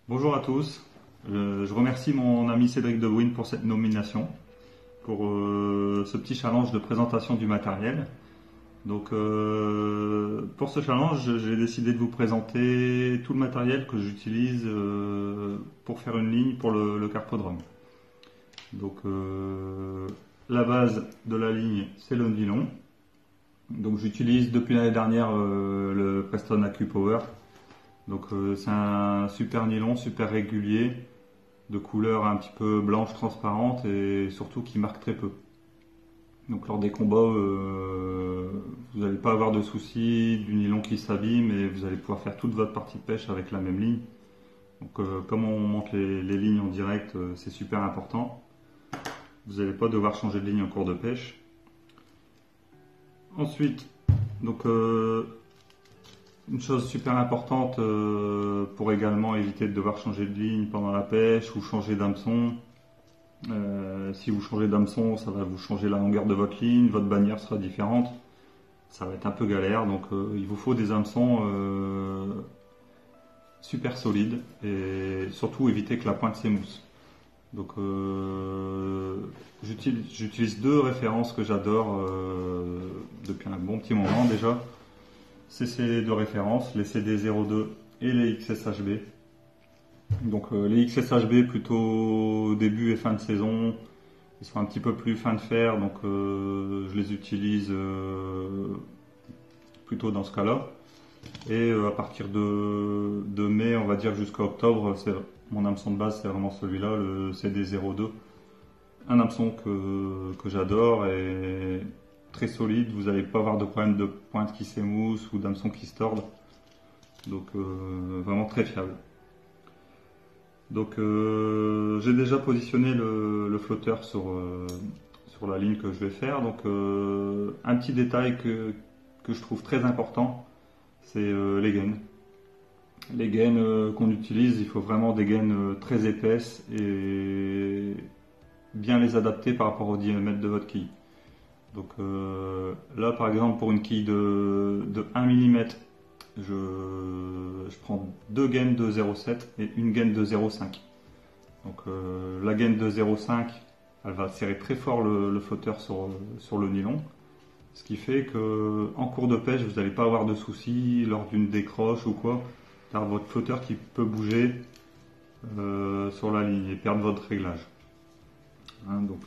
Bonjour à tous. Je remercie mon ami Cédric De Bruyne pour cette nomination, pour ce petit challenge de présentation du matériel. Donc, pour ce challenge, j'ai décidé de vous présenter tout le matériel que j'utilise pour faire une ligne pour le carpodrome. Donc, la base de la ligne, c'est le nylon. Donc, j'utilise depuis l'année dernière le Preston AccuPower. Donc, c'est un super nylon, super régulier, de couleur un petit peu blanche transparente et surtout qui marque très peu. Donc lors des combats, vous n'allez pas avoir de soucis du nylon qui s'abîme et vous allez pouvoir faire toute votre partie de pêche avec la même ligne. Donc comme on monte les lignes en direct, c'est super important. Vous n'allez pas devoir changer de ligne en cours de pêche. Ensuite, donc une chose super importante pour également éviter de devoir changer de ligne pendant la pêche ou changer d'hameçon. Si vous changez d'hameçon, ça va vous changer la longueur de votre ligne, votre bannière sera différente. Ça va être un peu galère, donc il vous faut des hameçons super solides et surtout éviter que la pointe s'émousse. Donc j'utilise deux références que j'adore depuis un bon petit moment déjà. C'est ces deux références, les CD02 et les XSHB. Donc les XSHB plutôt début et fin de saison, ils sont un petit peu plus fin de fer, donc je les utilise plutôt dans ce cas-là. Et à partir de mai, on va dire jusqu'à octobre, mon hameçon de base c'est vraiment celui-là, le CD02. Un hameçon que j'adore et très solide, vous n'allez pas avoir de problème de pointe qui s'émousse ou d'hameçon qui se tordent. Donc vraiment très fiable. Donc j'ai déjà positionné le flotteur sur la ligne que je vais faire. Donc un petit détail que je trouve très important, c'est les gaines. Les gaines qu'on utilise, il faut vraiment des gaines très épaisses et bien les adapter par rapport au diamètre de votre quille. Donc là par exemple pour une quille de 1 mm, je prends deux gaines de 0,7 et une gaine de 0,5. Donc la gaine de 0,5, elle va serrer très fort le flotteur sur le nylon. Ce qui fait que en cours de pêche, vous n'allez pas avoir de soucis lors d'une décroche ou quoi, car votre flotteur qui peut bouger sur la ligne et perdre votre réglage. Hein, donc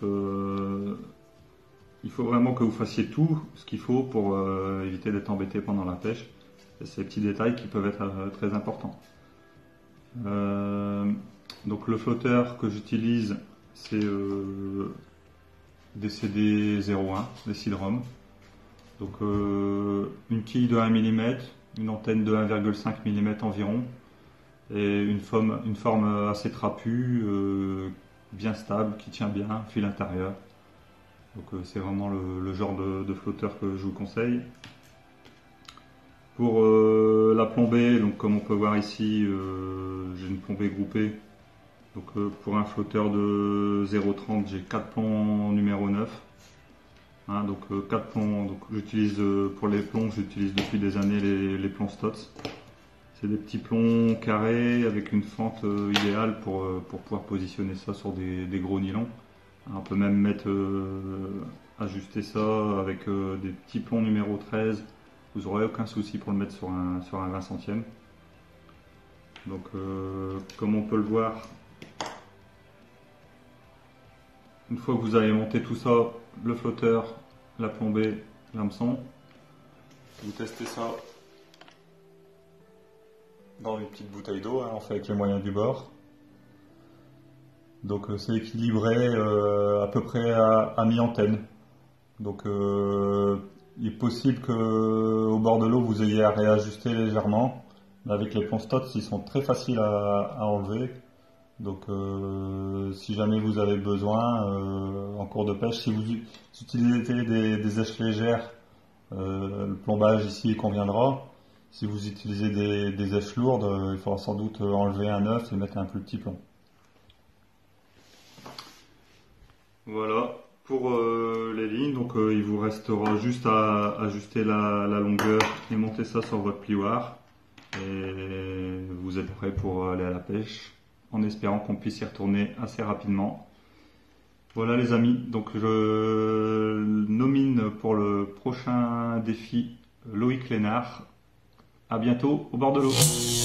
il faut vraiment que vous fassiez tout ce qu'il faut pour éviter d'être embêté pendant la pêche. C'est ces petits détails qui peuvent être très importants. Donc le flotteur que j'utilise, c'est des CD01, des Sidrom. Donc une quille de 1 mm, une antenne de 1,5 mm environ, et une forme assez trapue, bien stable, qui tient bien, fil intérieur. Donc c'est vraiment le genre de flotteur que je vous conseille. Pour la plombée, donc comme on peut voir ici, j'ai une plombée groupée. Donc pour un flotteur de 0,30, j'ai 4 plombs numéro 9. Hein, donc 4 plombs, donc j'utilise pour les plombs, j'utilise depuis des années les plombs Stotz. C'est des petits plombs carrés avec une fente idéale pour pouvoir positionner ça sur des gros nylons. On peut même ajuster ça avec des petits plombs numéro 13. Vous n'aurez aucun souci pour le mettre sur un 20 centièmes. Donc comme on peut le voir, une fois que vous avez monté tout ça, le flotteur, la plombée, l'hameçon, vous testez ça dans une petite bouteille d'eau, hein, on fait avec les moyens du bord. Donc c'est équilibré à peu près à mi-antenne. Donc il est possible qu'au bord de l'eau vous ayez à réajuster légèrement. Mais avec les plombs Stotz, ils sont très faciles à enlever. Donc si jamais vous avez besoin en cours de pêche, si vous utilisez des èches légères, le plombage ici conviendra. Si vous utilisez des èches lourdes, il faudra sans doute enlever un œuf et mettre un plus petit plomb. Voilà pour les lignes, donc il vous restera juste à ajuster la longueur et monter ça sur votre plioir et vous vous êtes prêts pour aller à la pêche, en espérant qu'on puisse y retourner assez rapidement. Voilà les amis, donc je nomine pour le prochain défi Loïc Lénard. À bientôt au bord de l'eau.